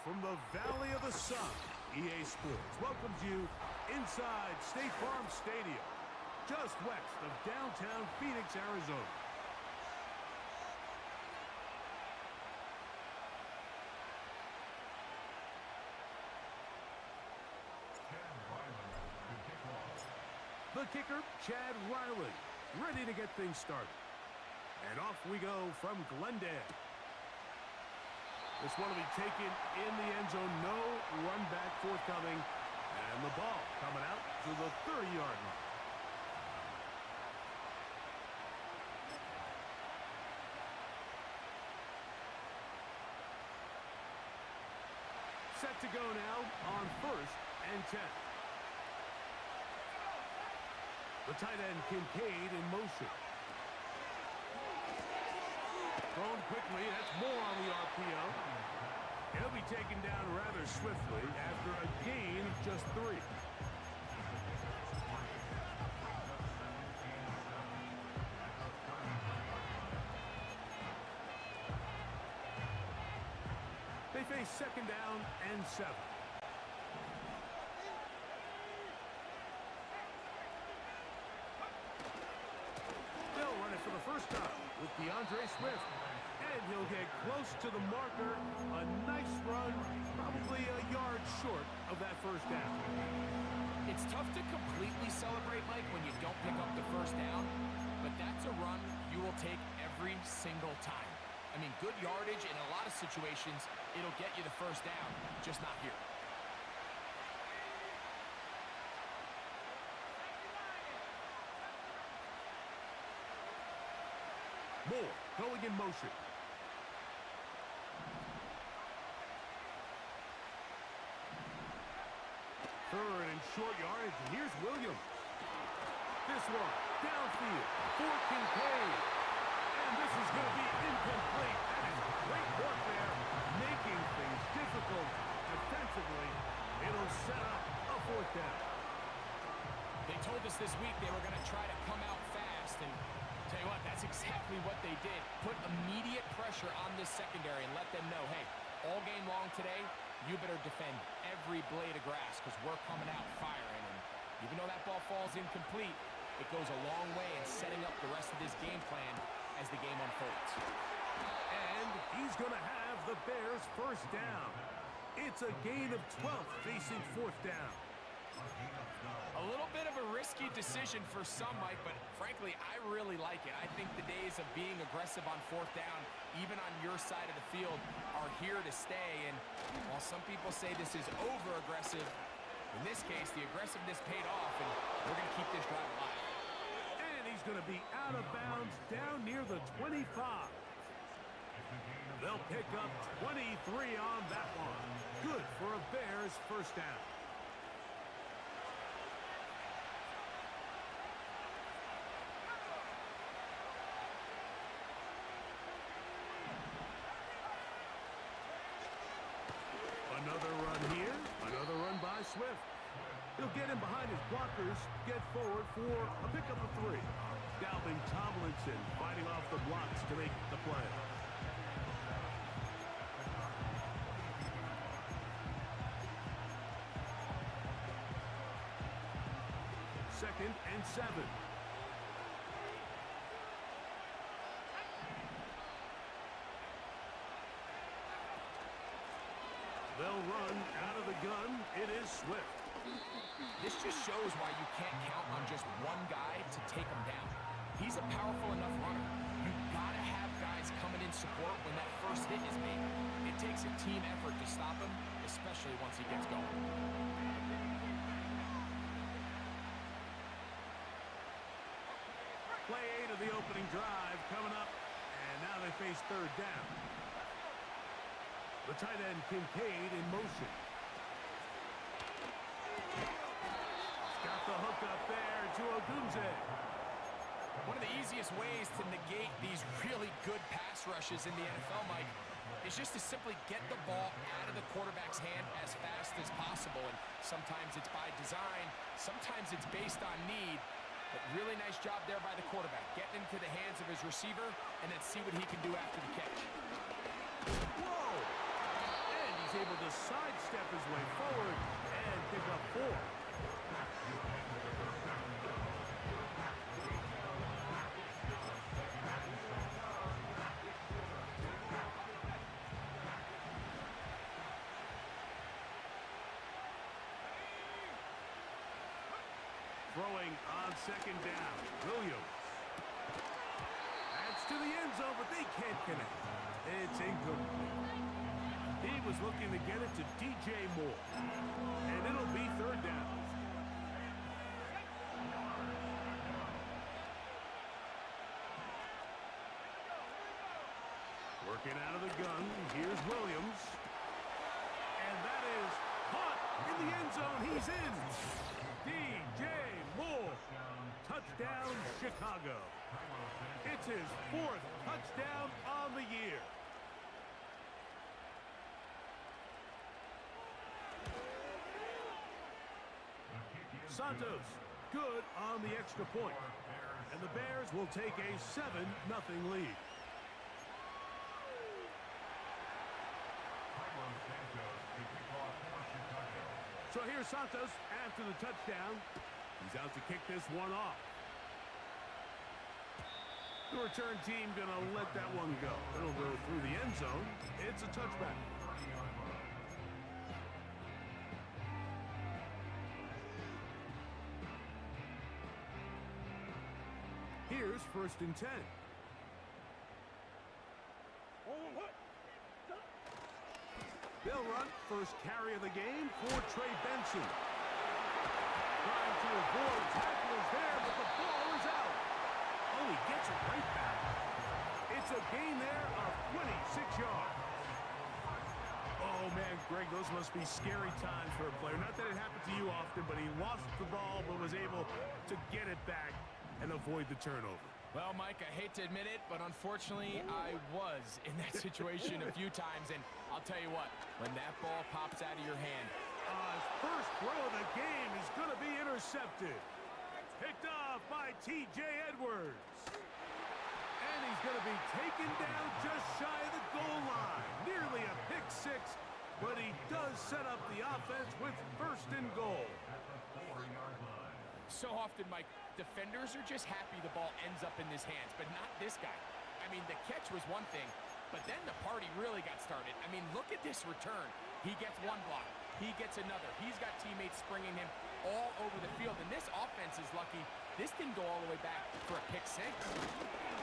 from the Valley of the Sun, EA Sports welcomes you inside State Farm Stadium, just west of downtown Phoenix, Arizona. The kicker, Chad Riley, ready to get things started. And off we go from Glendale. This one will be taken in the end zone. No run back forthcoming. And the ball coming out to the 30-yard line. Set to go now on 1st and 10. The tight end, Kincaid, in motion. Thrown quickly. That's more on the RPO. He'll be taken down rather swiftly after a gain of just 3. They face 2nd down and 7. They'll run it for the first time with DeAndre Swift. And he'll get close to the marker. A nice run, probably a yard short of that first down. It's tough to completely celebrate, Mike, when you don't pick up the first down. But that's a run you will take every single time. I mean, good yardage in a lot of situations. It'll get you the first down, just not here. Moore going in motion. 3rd and short yardage. And here's Williams. This one downfield for Kincaid. And this is going to be incomplete. That is great work there, making things difficult defensively. It'll set up a 4th down. They told us this week they were going to try to come out fast, and tell you what, that's exactly what they did. Put immediate pressure on this secondary and let them know, hey, all game long today, you better defend every blade of grass because we're coming out firing. And even though that ball falls incomplete, it goes a long way in setting up the rest of this game plan as the game unfolds. And he's going to have the Bears' first down. It's a gain of 12 facing 4th down. A little bit of a risky decision for some, Mike, but frankly, I really like it. I think the days of being aggressive on 4th down, even on your side of the field, are here to stay. And while some people say this is over-aggressive, in this case, the aggressiveness paid off, and we're going to keep this drive alive. And he's going to be out of bounds down near the 25. They'll pick up 23 on that one. Good for a Bears first down. Another run here, another run by Swift. He'll get in behind his blockers, get forward for a pickup of 3. Dalvin Tomlinson fighting off the blocks to make the play. Second and 7. They'll run out of the gun. It is Swift. This just shows why you can't count on just one guy to take him down. He's a powerful enough runner. You've got to have guys coming in support when that first hit is made. It takes a team effort to stop him, especially once he gets going. Play 8 of the opening drive coming up, and now they face 3rd down. The tight end, Kincaid, in motion. He's got the hook up there to Ogunze. One of the easiest ways to negate these really good pass rushes in the NFL, Mike, is just to simply get the ball out of the quarterback's hand as fast as possible. And sometimes it's by design, sometimes it's based on need. But really nice job there by the quarterback, getting into the hands of his receiver and then see what he can do after the catch. Whoa! And he's able to sidestep his way forward and pick up 4. Throwing on second down, Williams. That's to the end zone, but they can't connect. It's incomplete. He was looking to get it to DJ Moore, and it'll be third down. Working out of the gun, here's Williams. And that is caught in the end zone. He's in. DJ Moore. Touchdown, Chicago. It's his 4th touchdown on the year. Santos, good on the extra point. And the Bears will take a 7-0 lead. So here's Santos after the touchdown. He's out to kick this one off. The return team gonna let that one go. It'll go through the end zone. It's a touchback. Here's 1st and 10. They'll run first carry of the game for Trey Benson. Trying to avoid tacklers there, but the ball is out. Oh, he gets it right back. It's a gain there of 26 yards. Oh, man, Greg, those must be scary times for a player. Not that it happened to you often, but he lost the ball but was able to get it back and avoid the turnover. Well, Mike, I hate to admit it, but unfortunately, I was in that situation a few times, and I'll tell you what, when that ball pops out of your hand. His first throw of the game is going to be intercepted. Picked off by T.J. Edwards. And he's going to be taken down just shy of the goal line. Nearly a pick 6, but he does set up the offense with 1st and goal. So often, Mike, defenders are just happy the ball ends up in his hands, but not this guy. I mean, the catch was one thing, but then the party really got started. I mean, look at this return. He gets one block. He gets another. He's got teammates springing him all over the field, and this offense is lucky. This didn't go all the way back for a pick 6.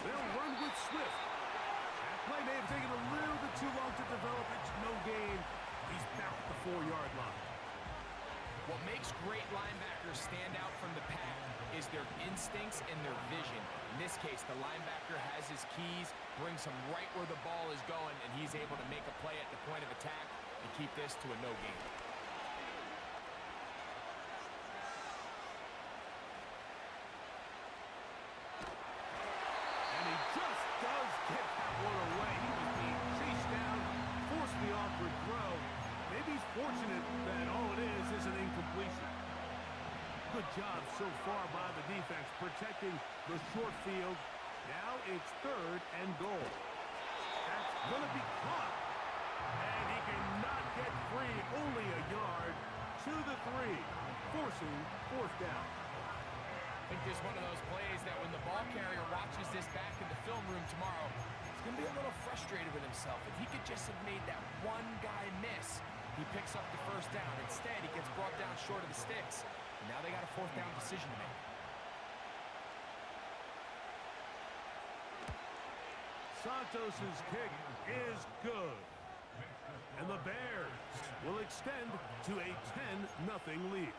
They'll run with Swift. That play may have taken a little bit too long to develop. It's no gain. He's back at the 4-yard line. What makes great linebackers stand out from the pack is their instincts and their vision. In this case, the linebacker has his keys, brings him right where the ball is going, and he's able to make a play at the point of attack and keep this to a no gain. And he just does get that one away. He was being chased down, forced the awkward throw. Maybe he's fortunate that all it is an incompletion. Good job so far by the defense protecting the short field. Now it's 3rd and goal. That's going to be caught. And he cannot get free. Only a yard to the 3, forcing 4th down. I think this is one of those plays that when the ball carrier watches this back in the film room tomorrow, he's going to be a little frustrated with himself. If he could just have made that one guy miss, he picks up the 1st down. Instead, he gets brought down short of the sticks. And now they got a 4th down decision to make. Santos's kick is good. And the Bears will extend to a 10-0 lead.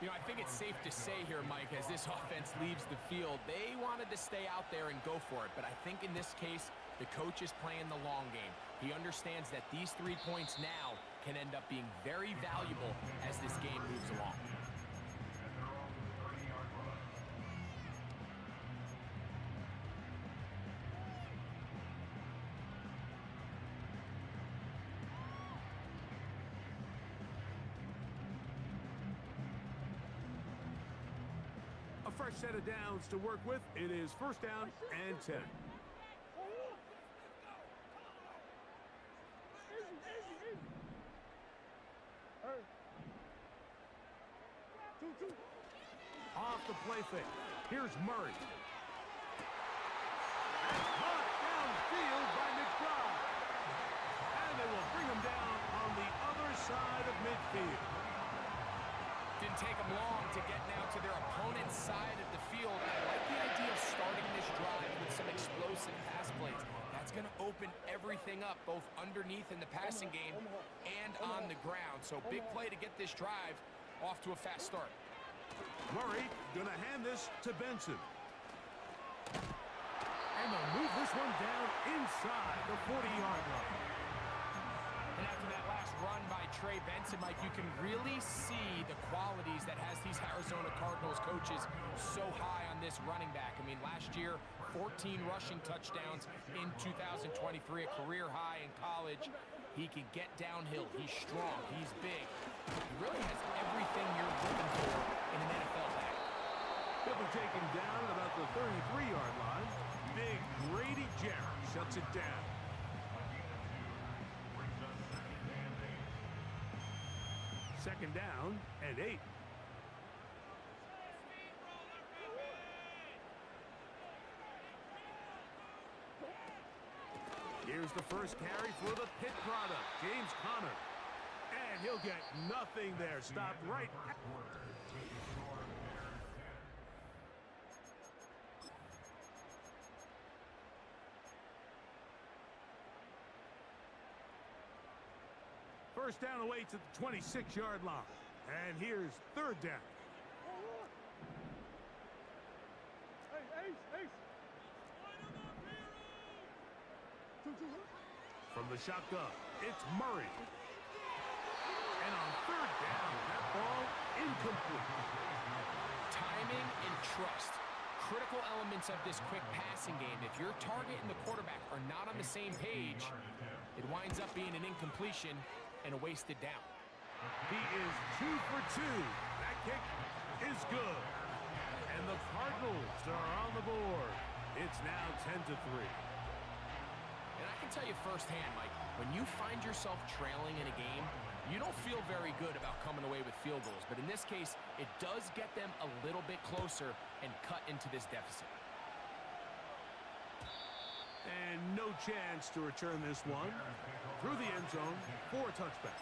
You know, I think it's safe to say here, Mike, as this offense leaves the field, they wanted to stay out there and go for it. But I think in this case, the coach is playing the long game. He understands that these 3 points now can end up being very valuable as this game moves along. A fresh set of downs to work with. It is 1st down and 10. Off the play fake. Here's Murray. And caught downfield by McBride. And they will bring him down on the other side of midfield. Didn't take them long to get now to their opponent's side of the field. I like the idea of starting this drive with some explosive pass plays. That's going to open everything up, both underneath in the passing game and on the ground. So big play to get this drive off to a fast start. Murray gonna hand this to Benson. And they'll move this one down inside the 40-yard line. And after that last run by Trey Benson, Mike, you can really see the qualities that has these Arizona Cardinals coaches so high on this running back. I mean, last year, 14 rushing touchdowns in 2023, a career high in college. He can get downhill. He's strong. He's big. He really has everything you're looking for in an NFL back. He'll be taken down at about the 33-yard line. Big Grady Jarrett shuts it down. Second down and 8. Here's the first carry for the Pitt product, James Conner. And he'll get nothing there. Stopped right. First down away to the 26-yard line. And here's third down. From the shotgun, it's Murray. And on third down, that ball incomplete. Timing and trust. Critical elements of this quick passing game. If your target and the quarterback are not on the same page, it winds up being an incompletion and a wasted down. He is 2 for 2. That kick is good. And the Cardinals are on the board. It's now 10-3. And I can tell you firsthand, Mike, when you find yourself trailing in a game, you don't feel very good about coming away with field goals. But in this case, it does get them a little bit closer and cut into this deficit. And no chance to return this one. Through the end zone for a touchback.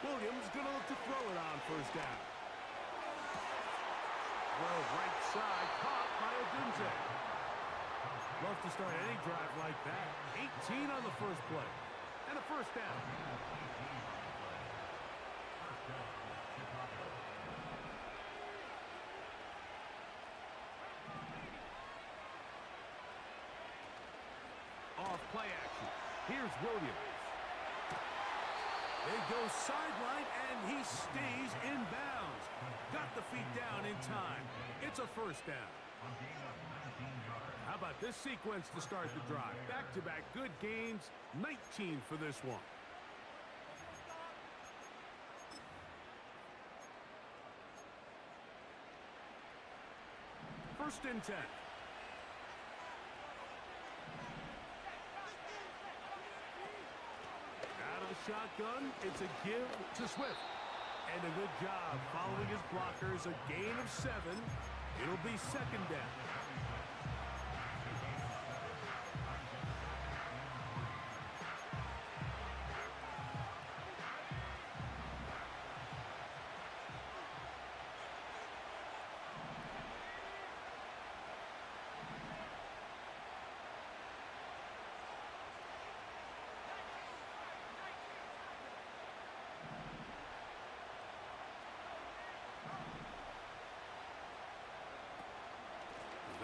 Williams gonna look to throw it on first down. Well, right side, caught by Odunze. Love to start any drive like that. 18 on the first play. And a first down. Off play action. Here's Williams. They go sideline, and he stays in bounds. Got the feet down in time. It's a first down. How about this sequence to start the drive? Back-to-back good gains, 19 for this one. First and 10. Out of the shotgun, it's a give to Swift. And a good job following his blockers, a gain of 7. It'll be second down.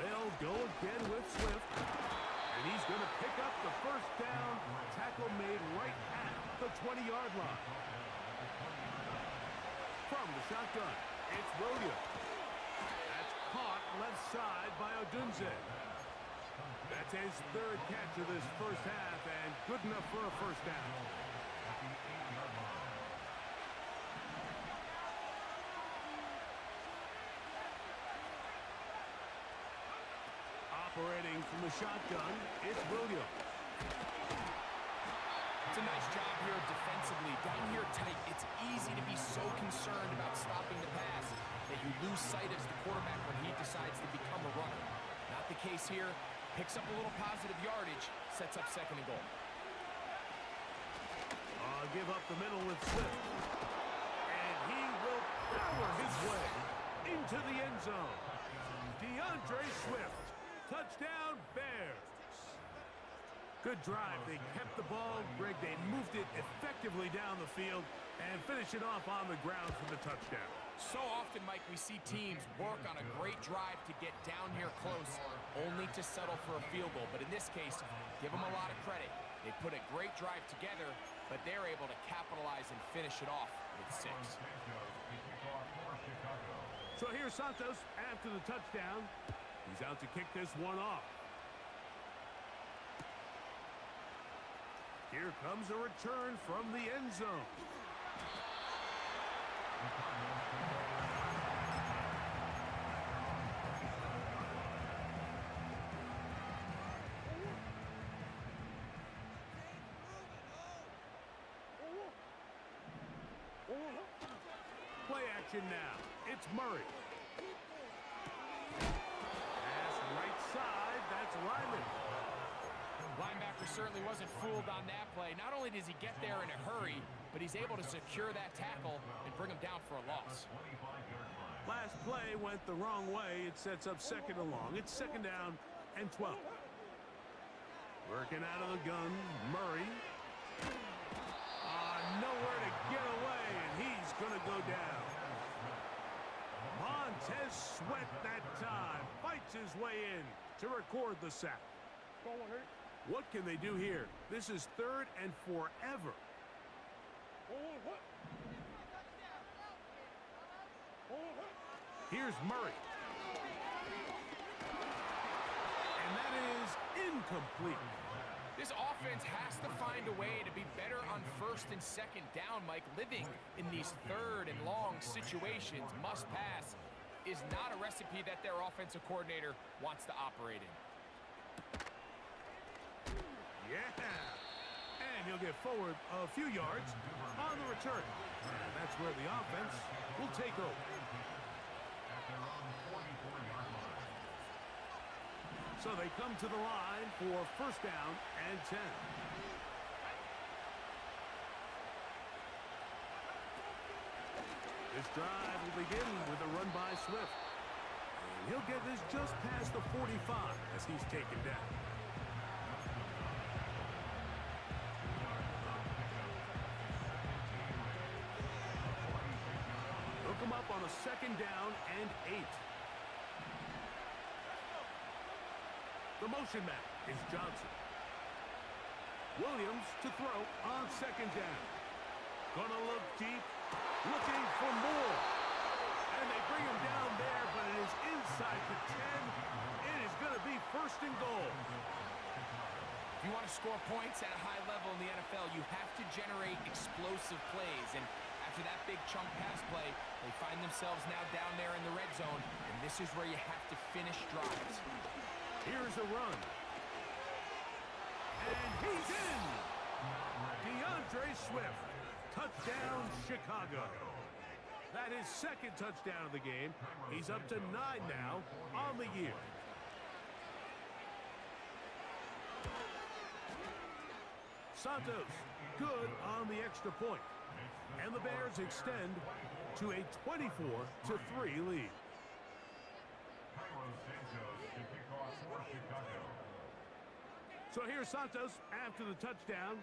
They'll go again with Swift. And he's going to pick up the first down. Tackle made right at the 20-yard line. From the shotgun, it's Williams. That's caught left side by Odunze. That's his third catch of this first half, and good enough for a first down. Operating from the shotgun, it's Williams. It's a nice job here defensively. Down here tight, it's easy to be so concerned about stopping the pass that you lose sight as the quarterback when he decides to become a runner. Not the case here. Picks up a little positive yardage, sets up 2nd and goal. Give up the middle with Swift. And he will power his way into the end zone. DeAndre Swift. Touchdown, Bears. Good drive. They kept the ball. Greg, they moved it effectively down the field and finish it off on the ground for the touchdown. So often, Mike, we see teams work on a great drive to get down here close, only to settle for a field goal. But in this case, give them a lot of credit. They put a great drive together, but they're able to capitalize and finish it off with 6. So here's Santos after the touchdown. He's out to kick this one off. Here comes a return from the end zone. Play action now. It's Murray. Pass right side. That's Lyman. Linebacker certainly wasn't fooled on that play. Not only does he get there in a hurry, but he's able to secure that tackle and bring him down for a loss. Last play went the wrong way. It sets up 2nd and long. It's 2nd down and 12. Working out of the gun, Murray. Nowhere to get away, and he's going to go down. Montez Sweat that time. Fights his way in to record the sack. What can they do here? This is 3rd and forever. Here's Murray. And that is incomplete. This offense has to find a way to be better on 1st and 2nd down, Mike. Living in these 3rd and long situations, must pass, is not a recipe that their offensive coordinator wants to operate in. Yeah. And he'll get forward a few yards on the return. And that's where the offense will take over. So they come to the line for 1st down and 10. This drive will begin with a run by Swift. And he'll get this just past the 45 as he's taken down. Hook him up on a 2nd down and 8. The motion man is Johnson. Williams to throw on 2nd down. Gonna look deep, looking for more. And they bring him down there, but it is inside the 10. It is gonna be 1st and goal. If you want to score points at a high level in the NFL, you have to generate explosive plays. And after that big chunk pass play, they find themselves now down there in the red zone, and this is where you have to finish drives. Here's a run. And he's in. DeAndre Swift. Touchdown, Chicago. That is 2nd touchdown of the game. He's up to 9 now on the year. Santos, good on the extra point. And the Bears extend to a 24-3 lead. So here's Santos after the touchdown.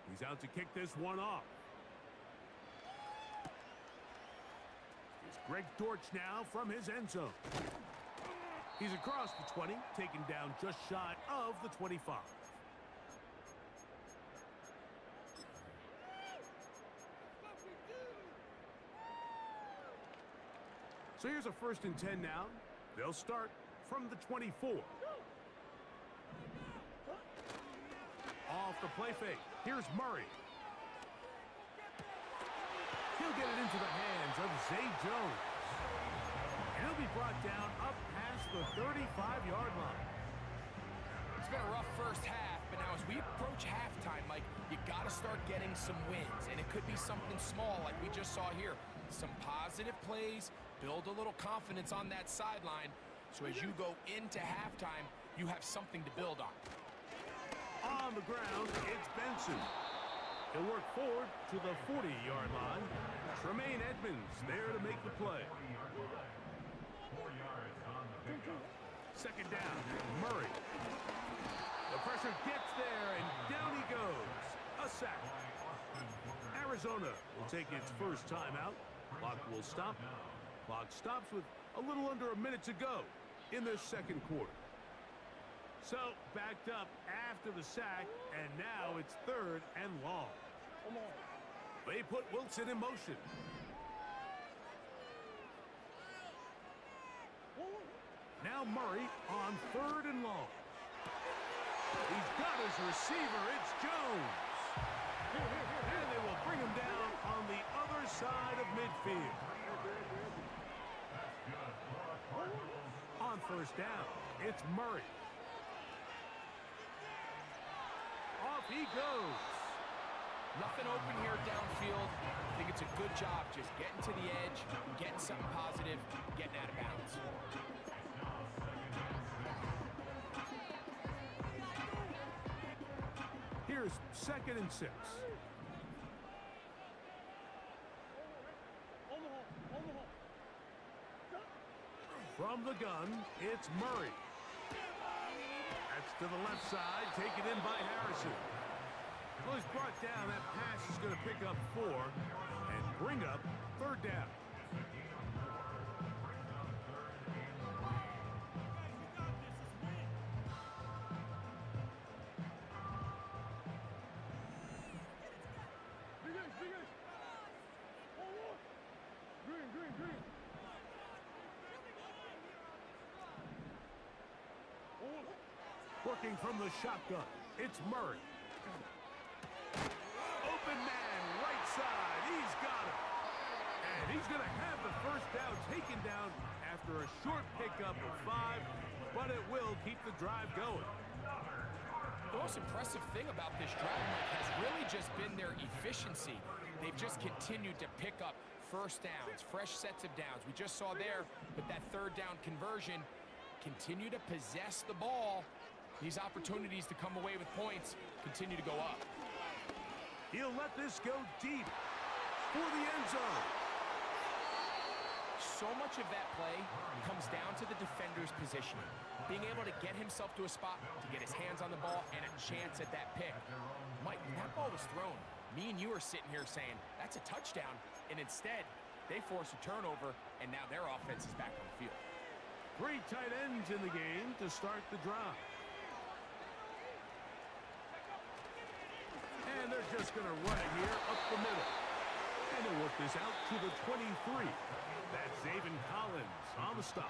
He's out to kick this one off. Here's Greg Dortch now from his end zone. He's across the 20, taken down just shy of the 25. So here's a 1st and 10 now. They'll start from the 24. Off the play fake. Here's Murray. He'll get it into the hands of Zay Jones. And he'll be brought down up past the 35-yard line. It's been a rough first half, but now as we approach halftime, Mike, you got to start getting some wins, and it could be something small like we just saw here. Some positive plays, build a little confidence on that sideline, so as you go into halftime, you have something to build on. On the ground, it's Benson. He'll work forward to the 40-yard line. Tremaine Edmonds there to make the play. Second down, Murray. The pressure gets there, and down he goes. A sack. Arizona will take its first timeout. Clock will stop. Clock stops with a little under a minute to go in the second quarter. So, backed up after the sack, and now it's third and long. They put Wilson in motion. Now Murray on third and long. He's got his receiver. It's Jones. And they will bring him down on the other side of midfield. On first down, it's Murray. Off he goes. Nothing open here downfield. I think it's a good job just getting to the edge, getting something positive, getting out of bounds. Here's 2nd and 6. From the gun, it's Murray. That's to the left side, taken in by Harrison. Well, he's brought down. That pass is going to pick up 4 and bring up third down. Working from the shotgun, it's Murray. Open man, right side, he's got him. And he's going to have the first down taken down after a short pickup of 5, but it will keep the drive going. The most impressive thing about this drive, Mike, has really just been their efficiency. They've just continued to pick up first downs, fresh sets of downs. We just saw there with that third down conversion, continue to possess the ball. These opportunities to come away with points continue to go up. He'll let this go deep for the end zone. So much of that play comes down to the defender's positioning. Being able to get himself to a spot, to get his hands on the ball, and a chance at that pick. Mike, when that ball was thrown, me and you are sitting here saying, that's a touchdown. And instead, they force a turnover, and now their offense is back on the field. 3 tight ends in the game to start the drive. And they're just going to run it here up the middle. And they'll work this out to the 23. That's Zaven Collins on the stop.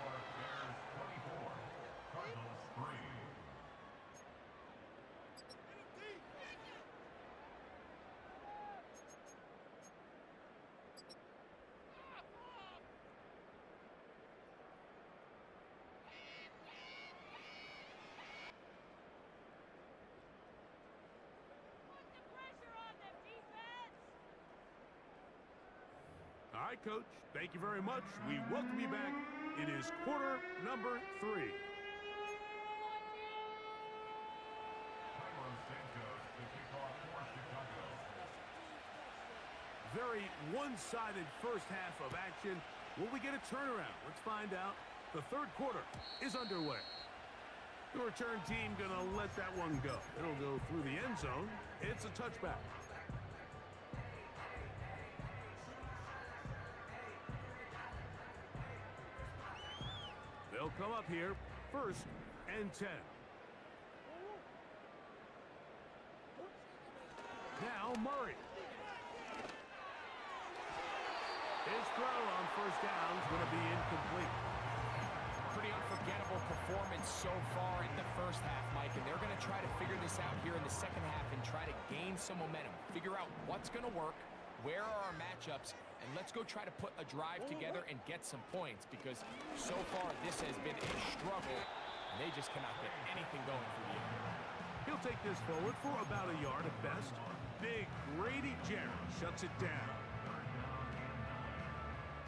All right, Coach. Thank you very much. We welcome you back. It is quarter number 3. Very one-sided first half of action. Will we get a turnaround? Let's find out. The third quarter is underway. The return team going to let that one go. It'll go through the end zone. It's a touchback. They'll come up here, 1st and 10. Now Murray. His throw on first down is going to be incomplete. Pretty unforgettable performance so far in the first half, Mike, and they're going to try to figure this out here in the second half and try to gain some momentum, figure out what's going to work, where are our matchups, and let's go try to put a drive together and get some points, because so far this has been a struggle, and they just cannot get anything going for the end. He'll take this forward for about a yard at best. Big Grady Jarrett shuts it down.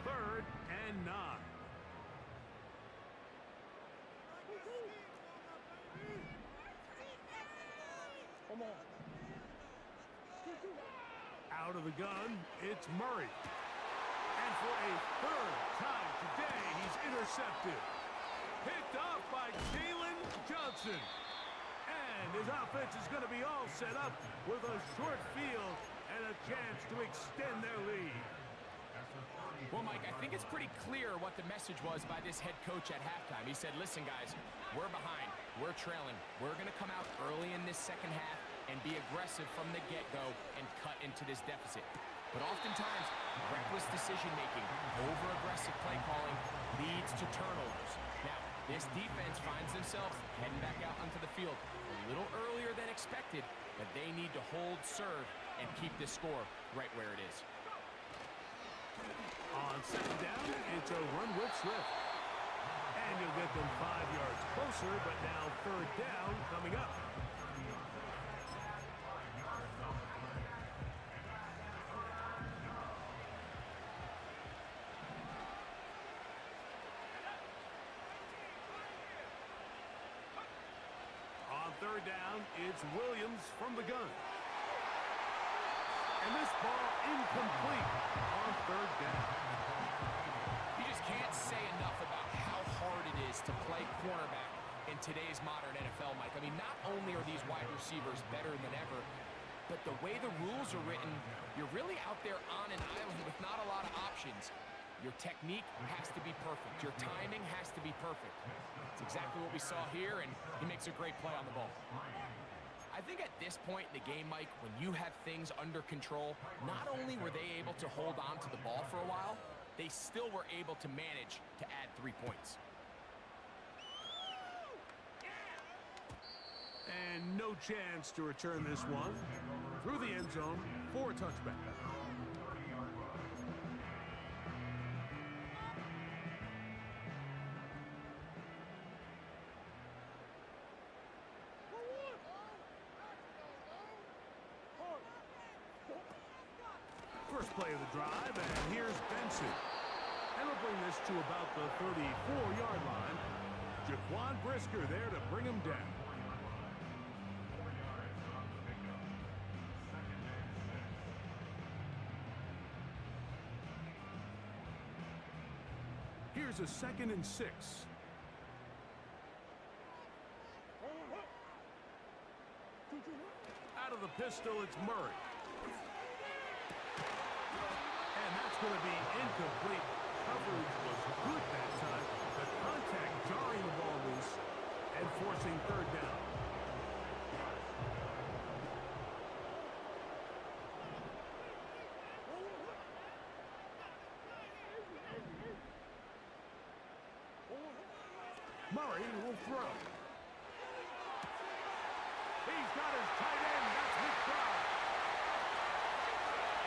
3rd and 9. Come on. Out of the gun, it's Murray. And for a 3rd time today, he's intercepted. Picked off by Jalen Johnson. And his offense is going to be all set up with a short field and a chance to extend their lead. Well, Mike, I think it's pretty clear what the message was by this head coach at halftime. He said, listen, guys, we're behind. We're trailing. We're going to come out early in this second half and be aggressive from the get-go and cut into this deficit. But oftentimes, reckless decision-making, over-aggressive play calling leads to turnovers. Now, this defense finds themselves heading back out onto the field a little earlier than expected, but they need to hold serve and keep this score right where it is. On 2nd down, it's a run with Swift. And you'll get them 5 yards closer, but now 3rd down coming up. On 3rd down, it's Williams from the gun. And this ball incomplete on 3rd down. You just can't say enough about how hard it is to play cornerback in today's modern NFL, Mike. I mean, not only are these wide receivers better than ever, but the way the rules are written, you're really out there on an island with not a lot of options. Your technique has to be perfect. Your timing has to be perfect. It's exactly what we saw here, and he makes a great play on the ball. I think at this point in the game, Mike, when you have things under control, not only were they able to hold on to the ball for a while, they still were able to manage to add 3 points. And no chance to return this one. Through the end zone for a touchback. First play of the drive, and here's Benson. And we'll bring this to about the 34-yard line. Jaquan Brisker there to bring him down. Here's a 2nd and 6. Out of the pistol, it's Murray. And that's going to be incomplete. Coverage was good that time. The contact jarring the ball loose and forcing 3rd down. Murray will throw. He's got his tight end. That's McBride.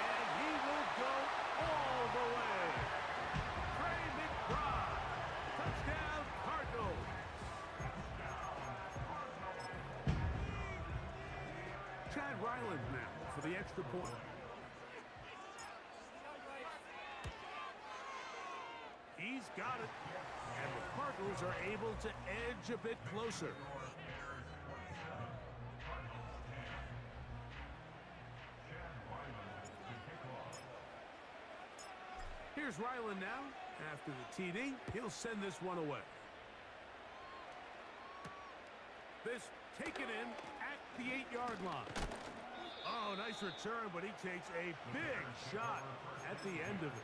And he will go all the way. Trey McBride. Touchdown, Cardinals. Chad Ryland now for the extra point. He's got it. And the Cardinals are able to edge a bit closer. Here's Ryland now. After the TD, he'll send this one away. This taken in at the 8-yard line. Oh, nice return, but he takes a big shot at the end of it.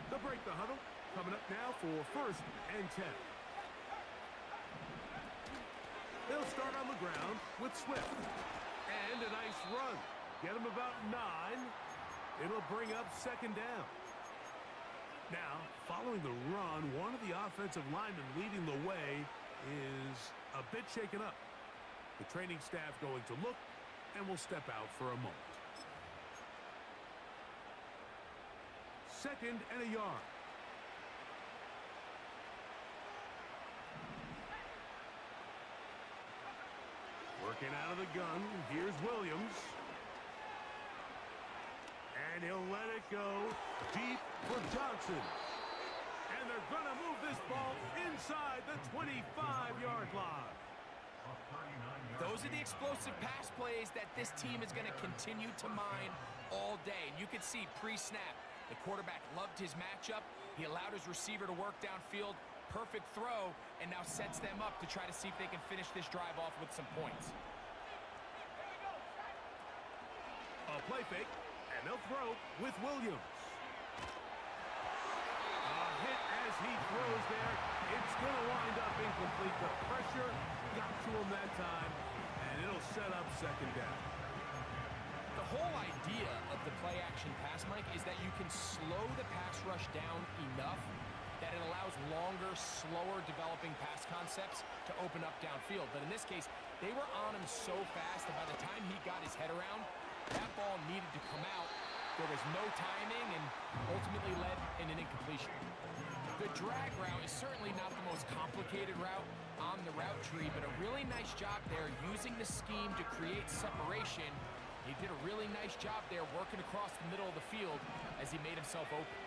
They'll break the huddle. Coming up now for 1st and 10. They'll start on the ground with Swift. And a nice run. Get him about 9. It'll bring up 2nd down. Now, following the run, one of the offensive linemen leading the way is a bit shaken up. The training staff going to look and will step out for a moment. 2nd and a yard. Working out of the gun. Here's Williams. And he'll let it go deep for Johnson. And they're going to move this ball inside the 25-yard line. Those are the explosive pass plays that this team is going to continue to mine all day. And you can see pre-snap, the quarterback loved his matchup. He allowed his receiver to work downfield. Perfect throw, and now sets them up to try to see if they can finish this drive off with some points. A play fake, and they'll throw with Williams. A hit as he throws there. It's going to wind up incomplete. The pressure got to him that time, and it'll set up 2nd down. The whole idea of the play-action pass, Mike, is that you can slow the pass rush down enough that it allows longer, slower developing pass concepts to open up downfield. But in this case, they were on him so fast that by the time he got his head around, that ball needed to come out. There was no timing and ultimately led in an incompletion. The drag route is certainly not the most complicated route on the route tree, but a really nice job there using the scheme to create separation. He did a really nice job there working across the middle of the field as he made himself open.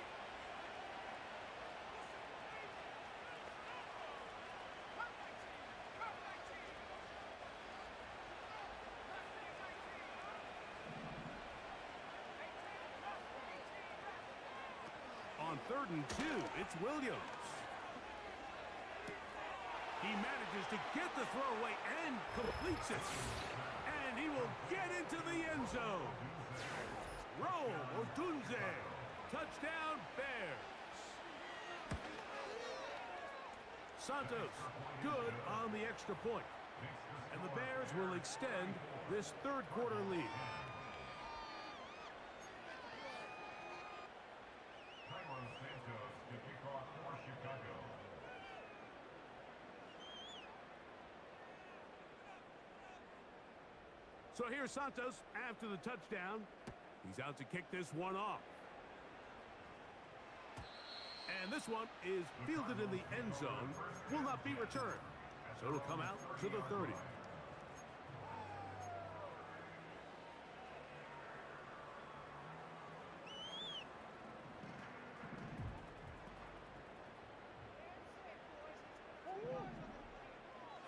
On 3rd and 2, it's Williams. He manages to get the throw away and completes it. And he will get into the end zone. Rome Odunze. Touchdown, Bears. Santos, good on the extra point. And the Bears will extend this 3rd quarter lead. So here's Santos after the touchdown. He's out to kick this one off. And this one is fielded in the end zone. Will not be returned. So it'll come out to the 30.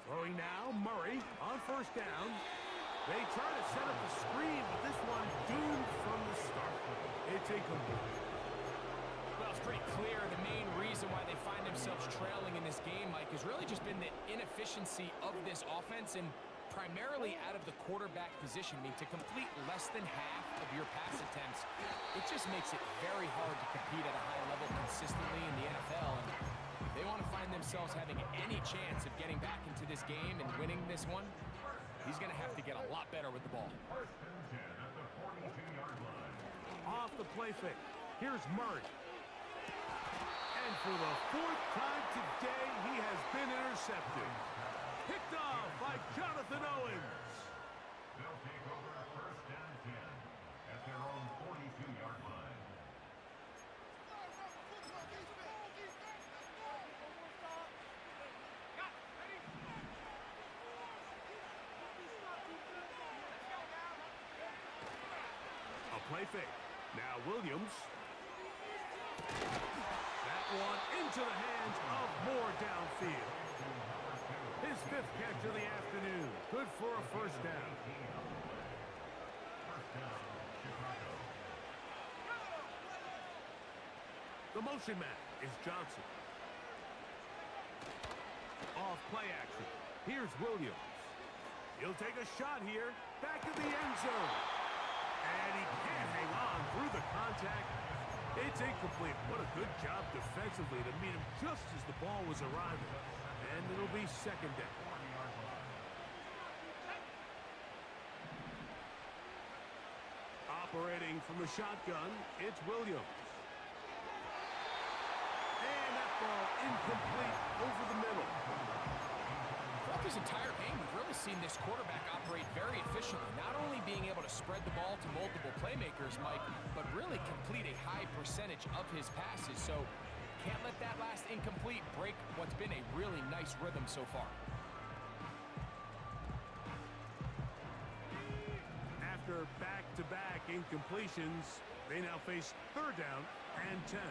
Throwing now, Murray on 1st down. They try to set up the screen, but this one doomed from the start. It's incomplete. Well, it's pretty clear the main reason why they find themselves trailing in this game, Mike, has really just been the inefficiency of this offense and primarily out of the quarterback position. I mean, to complete less than half of your pass attempts, it just makes it very hard to compete at a high level consistently in the NFL. And if they want to find themselves having any chance of getting back into this game and winning this one, he's going to have to get a lot better with the ball. Off the play fake. Here's Murray. And for the 4th time today, he has been intercepted. Picked off by Jonathan Owens. They'll take over 1st and 10 at their own 42-yard line. A play fake. Now Williams. That one into the hands of Moore downfield. His 5th catch of the afternoon. Good for a 1st down. The motion man is Johnson. Off play action. Here's Williams. He'll take a shot here. Back in the end zone. And he can't hang on through the contact. It's incomplete. What a good job defensively to meet him just as the ball was arriving. And it'll be 2nd down. Operating from the shotgun, it's Williams. And that ball incomplete over the middle. Throughout this entire game, we've really seen this quarterback operate very efficiently, not only being able to spread the ball to multiple playmakers, Mike, but really complete a high percentage of his passes. So can't let that last incomplete break what's been a really nice rhythm so far. After back-to-back incompletions, they now face 3rd down and 10.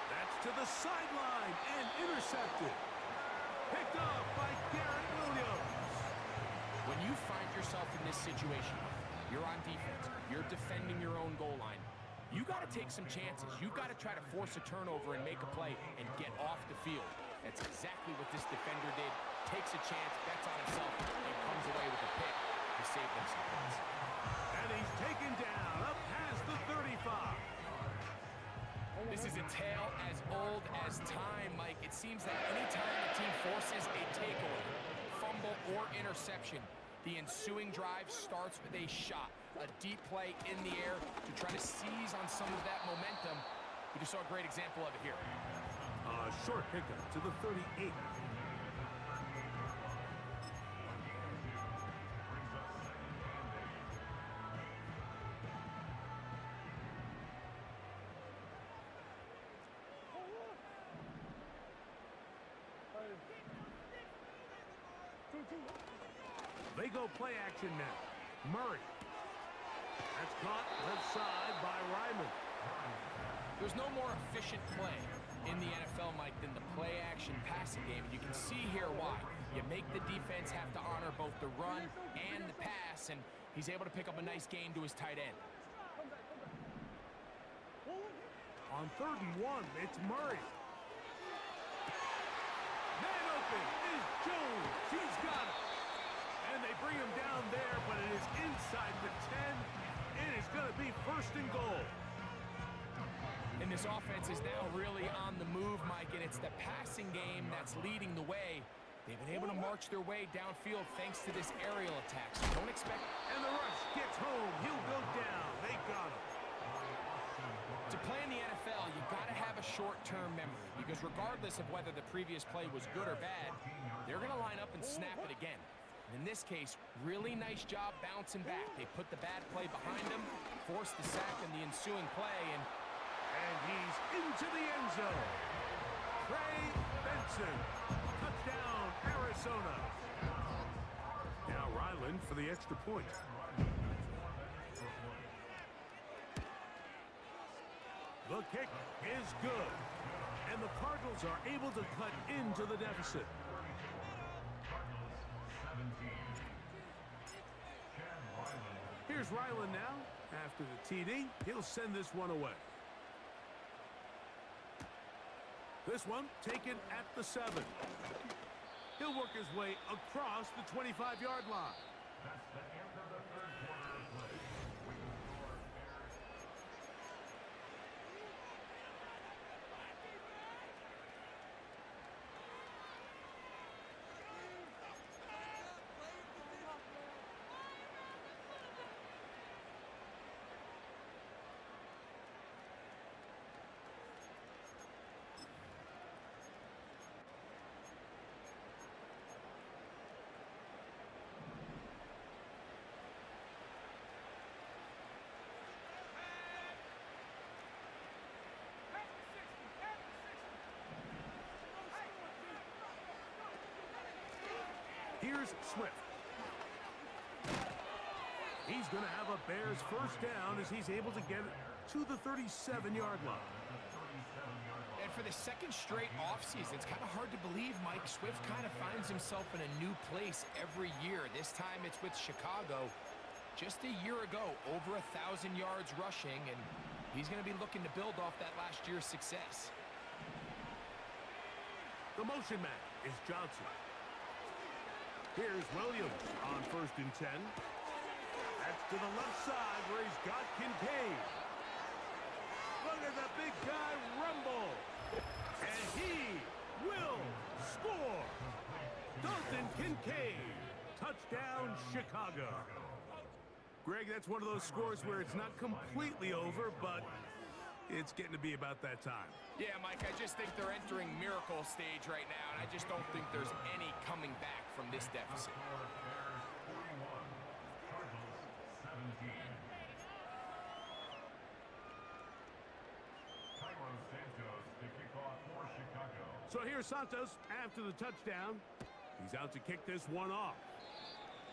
That's to the sideline and intercepted. Picked off by Garrett Williams. When you find yourself in this situation, you're on defense, you're defending your own goal line, you got to take some chances. You got to try to force a turnover and make a play and get off the field. That's exactly what this defender did. Takes a chance, bets on himself, and comes away with a pick to save them some points. And he's taken down up past the 35. This is a tale as old as time, Mike. It seems that any time a team forces a takeaway, fumble, or interception, the ensuing drive starts with a shot, a deep play in the air to try to seize on some of that momentum. We just saw a great example of it here. Short pickup to the 38. They go play action now. Murray. That's caught left side by Ryman. There's no more efficient play in the NFL, Mike, than the play-action passing game. And you can see here why. You make the defense have to honor both the run and the pass, and he's able to pick up a nice gain to his tight end. On 3rd and 1, it's Murray. Man open is Jones. He's got it. And they bring him down there, but it is inside the 10. It is going to be 1st and goal. And this offense is now really on the move, Mike, and it's the passing game that's leading the way. They've been able to march their way downfield thanks to this aerial attack. So don't expect... And the rush gets home. He'll go down. They got him. To play in the NFL, you got to have a short-term memory, because regardless of whether the previous play was good or bad, they're going to line up and snap it again. And in this case, really nice job bouncing back. They put the bad play behind them, forced the sack in the ensuing play, and he's into the end zone. Trey Benson. Touchdown, Arizona. Now Ryland for the extra point. The kick is good. And the Cardinals are able to cut into the deficit. Here's Ryland now. After the TD, he'll send this one away. This one taken at the 7. He'll work his way across the 25-yard line. That's the end of the 3rd quarter of play. Here's Swift. He's going to have a Bears 1st down as he's able to get it to the 37-yard line. And for the 2nd straight offseason, it's kind of hard to believe Mike Swift kind of finds himself in a new place every year. This time it's with Chicago. Just a year ago, over 1,000 yards rushing, and he's going to be looking to build off that last year's success. The motion man is Johnson. Here's Williams on 1st and 10. That's to the left side where he's got Kincaid. Look at the big guy rumble. And he will score. Dalton Kincaid. Touchdown, Chicago. Greg, that's one of those scores where it's not completely over, but It's getting to be about that time. Yeah, Mike, I just think they're entering miracle stage right now, and I just don't think there's any coming back from this deficit. Bears 41, Cardinals 17. Cairo Santos to kick off for Chicago. So here's Santos after the touchdown. He's out to kick this one off.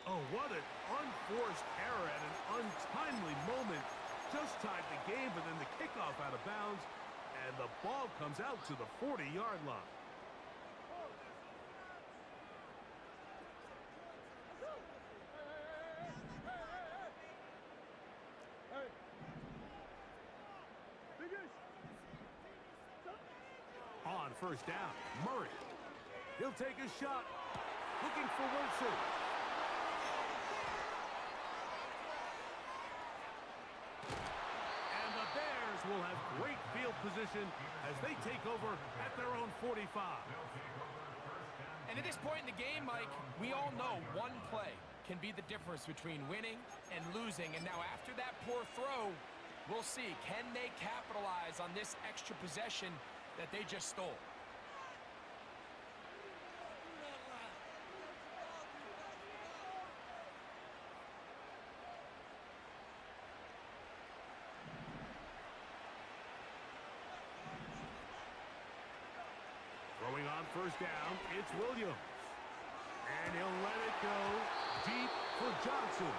Oh, what an unforced error at an untimely moment. Just tied the game, but then the kickoff out of bounds, and the ball comes out to the 40-yard line. On first down, Murray. He'll take a shot, looking for Wilson. And the Bears will have great field position as they take over at their own 45. And at this point in the game, Mike, we all know one play can be the difference between winning and losing. And now after that poor throw, we'll see, can they capitalize on this extra possession that they just stole? Throwing on first down, it's Williams. And he'll let it go deep for Johnson.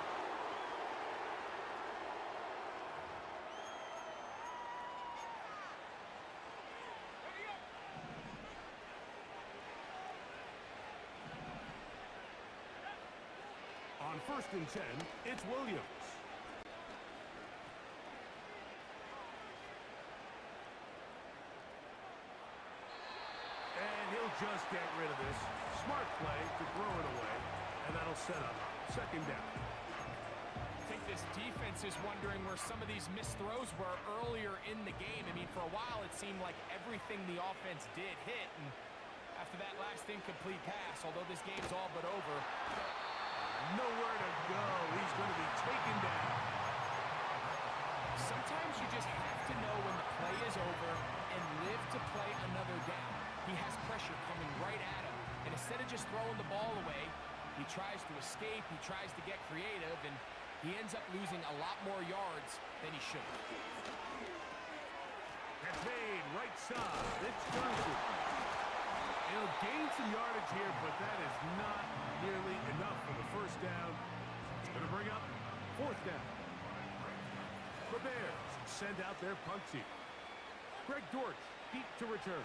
On first and 10, it's Williams. And he'll just get rid of this. Smart play to throw it away, and that'll set up second down. I think this defense is wondering where some of these missed throws were earlier in the game. I mean, for a while, it seemed like everything the offense did hit, and after that last incomplete pass, although this game's all but over, nowhere to go. He's going to be taken down. sometimes you just have to know when the play is over and live to play another down. He has pressure coming right at him, and instead of just throwing the ball away, he tries to escape, he tries to get creative, and he ends up losing a lot more yards than he should. That's made right side. It's Johnson. He'll gain some yardage here, but that is not nearly enough for the first down. It's going to bring up fourth down. The Bears send out their punt team. Greg Dortch deep to return.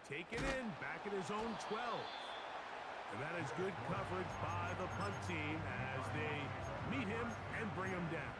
Take it in, back at his own 12. And that is good coverage by the punt team as they meet him and bring him down.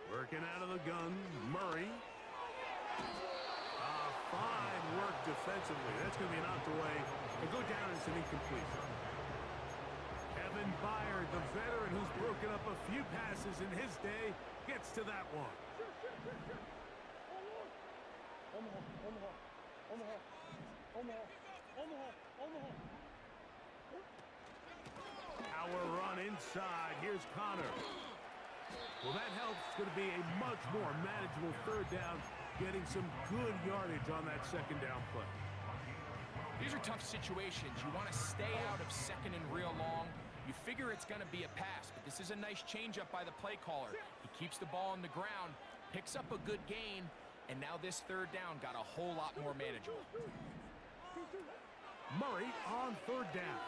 Working out of the gun, Murray. Fine work defensively. That's going to be knocked away. He'll go down as an incomplete. Kevin Byard, the veteran who's broken up a few passes in his day, gets to that one. Our run inside. Here's Connor. Well, that helps. It's going to be a much more manageable third down, getting some good yardage on that second down play. These are tough situations. You want to stay out of second and real long. You figure it's going to be a pass, but this is a nice changeup by the play caller. He keeps the ball on the ground, picks up a good gain, and now this third down got a whole lot more manageable. Murray on third down.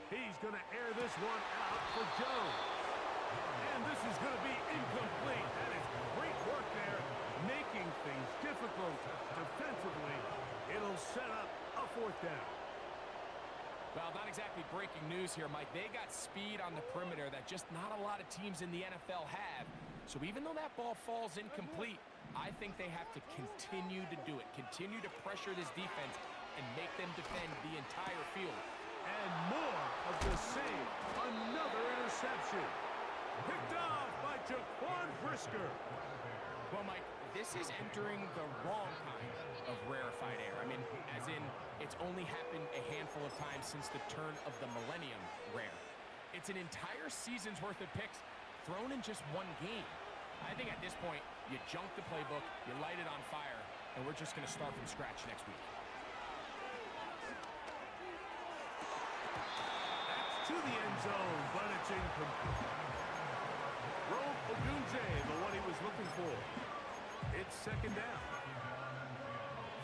He's going to air this one out for Jones. And this is going to be incomplete. That is great work there, making things difficult defensively. It'll set up a fourth down. Well, not exactly breaking news here, Mike. They got speed on the perimeter that just not a lot of teams in the NFL have. So even though that ball falls incomplete, I think they have to continue to do it. Continue to pressure this defense and make them defend the entire field. And more of the same. Another interception. Picked off by Jaquan Brisker. Well, Mike, this is entering the wrong kind of rarefied air. I mean, as in, it's only happened a handful of times since the turn of the millennium rare. It's an entire season's worth of picks thrown in just one game. I think at this point, you junk the playbook, you light it on fire, and we're just going to start from scratch next week. That's to the end zone, but it's incomplete. Rome Odunze, the one he was looking for. It's second down.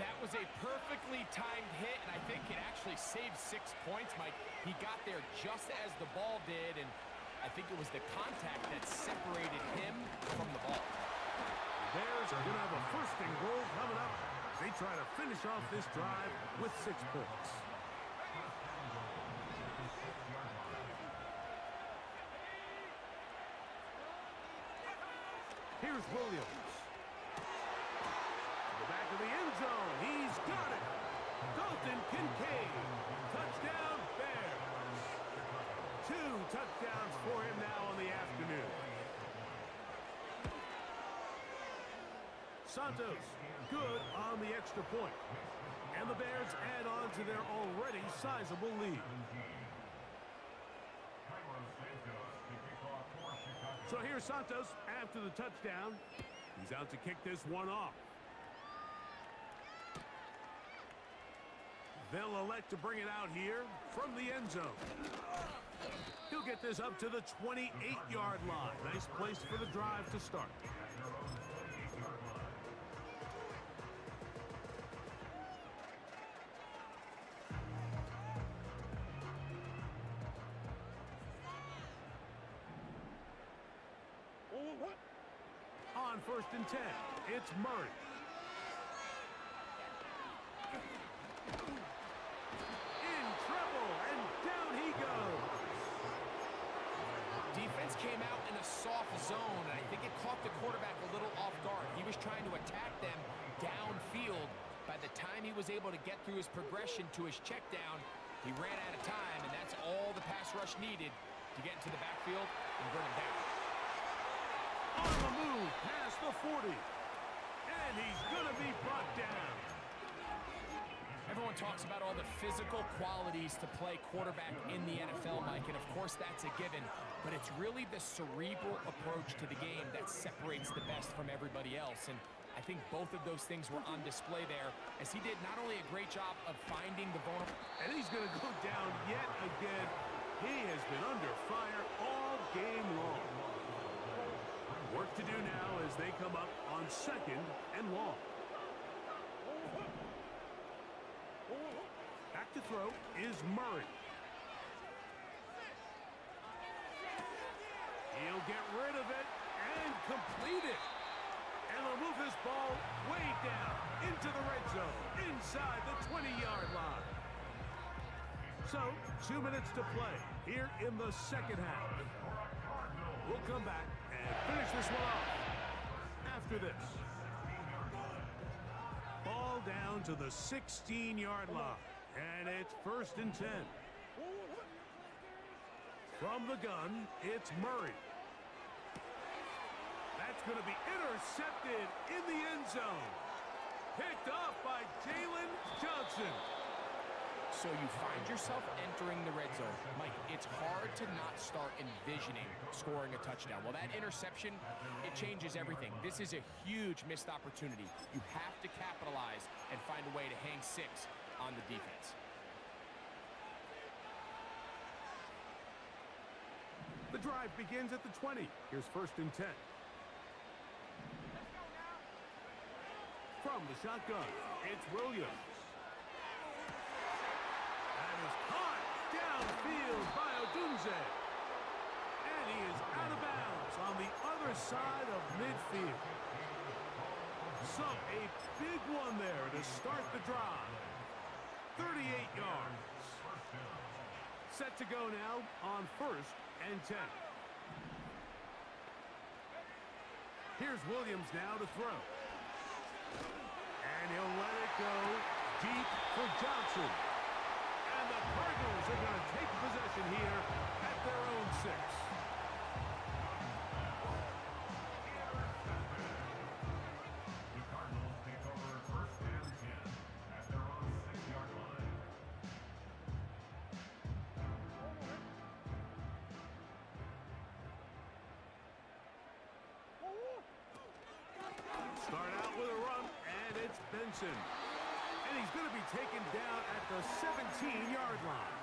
That was a perfectly timed hit, and I think it actually saved 6 points, Mike. He got there just as the ball did, and I think it was the contact that separated him from the ball. The Bears are going to have a first and goal coming up. They try to finish off this drive with 6 points. Here's Williams. To the back of the end zone. He's got it. Dalton Kincaid. Touchdown, Bears. 2 touchdowns for him now on the afternoon. Santos, good on the extra point. And the Bears add on to their already sizable lead. So here's Santos after the touchdown. He's out to kick this one off. They'll elect to bring it out here from the end zone. He'll get this up to the 28-yard line. Nice place for the drive to start. On 1st and 10, it's Murray. In trouble, and down he goes. Defense came out in a soft zone, and I think it caught the quarterback a little off guard. He was trying to attack them downfield. By the time he was able to get through his progression to his check down, he ran out of time, and that's all the pass rush needed to get into the backfield and bring him down. On the move, past the 40. And he's going to be brought down. Everyone talks about all the physical qualities to play quarterback in the NFL, Mike, and of course that's a given, but it's really the cerebral approach to the game that separates the best from everybody else, and I think both of those things were on display there, as he did not only a great job of finding the vulnerable... And he's going to go down yet again. He has been under fire all game long. Work to do now as they come up on 2nd and long. Back to throw is Murray. He'll get rid of it and complete it. And they'll move this ball way down into the red zone, inside the 20-yard line. So, 2 minutes to play here in the second half. We'll come back and finish this one off after this. Ball down to the 16-yard line, and it's 1st and 10. From the gun, it's Murray. That's going to be intercepted in the end zone. Picked off by Jalen Johnson. So you find yourself entering the red zone. Mike, it's hard to not start envisioning scoring a touchdown. Well, that interception, it changes everything. This is a huge missed opportunity. You have to capitalize and find a way to hang 6 on the defense. The drive begins at the 20. Here's 1st and 10. From the shotgun, it's Williams. That is caught downfield by Odunze. And he is out of bounds on the other side of midfield. So a big one there to start the drive. 38 yards. Set to go now on 1st and 10. Here's Williams now to throw. And he'll let it go deep for Johnson. And the Cardinals are going to take possession here at their own 6. The Cardinals take over first and 10 at their own 6-yard line. Start out with a run, and it's Benson. And he's going to be taken down at the 17-yard line.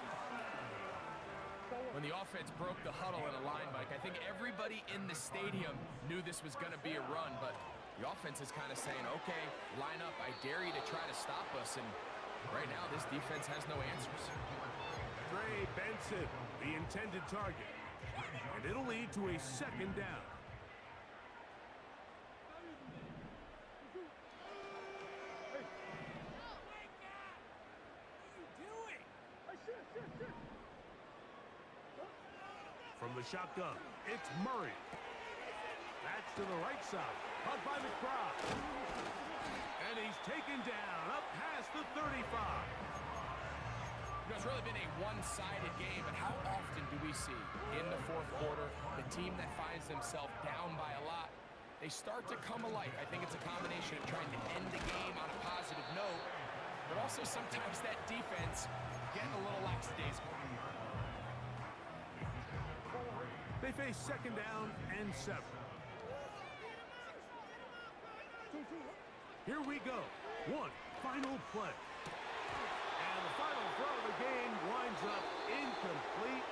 When the offense broke the huddle in a line, Mike, I think everybody in the stadium knew this was going to be a run, but the offense is kind of saying, okay, line up, I dare you to try to stop us, and right now this defense has no answers. Trey Benson, the intended target. And it'll lead to a 2nd down. From the shotgun, it's Murray. That's to the right side. Caught by McBride. And he's taken down up past the 35. It's really been a one-sided game, but how often do we see in the 4th quarter the team that finds themselves down by a lot, they start to come alive? I think it's a combination of trying to end the game on a positive note, but also sometimes that defense getting a little lackadaisical. They face 2nd down and 7. Here we go. One final play. And the final throw of the game winds up incomplete.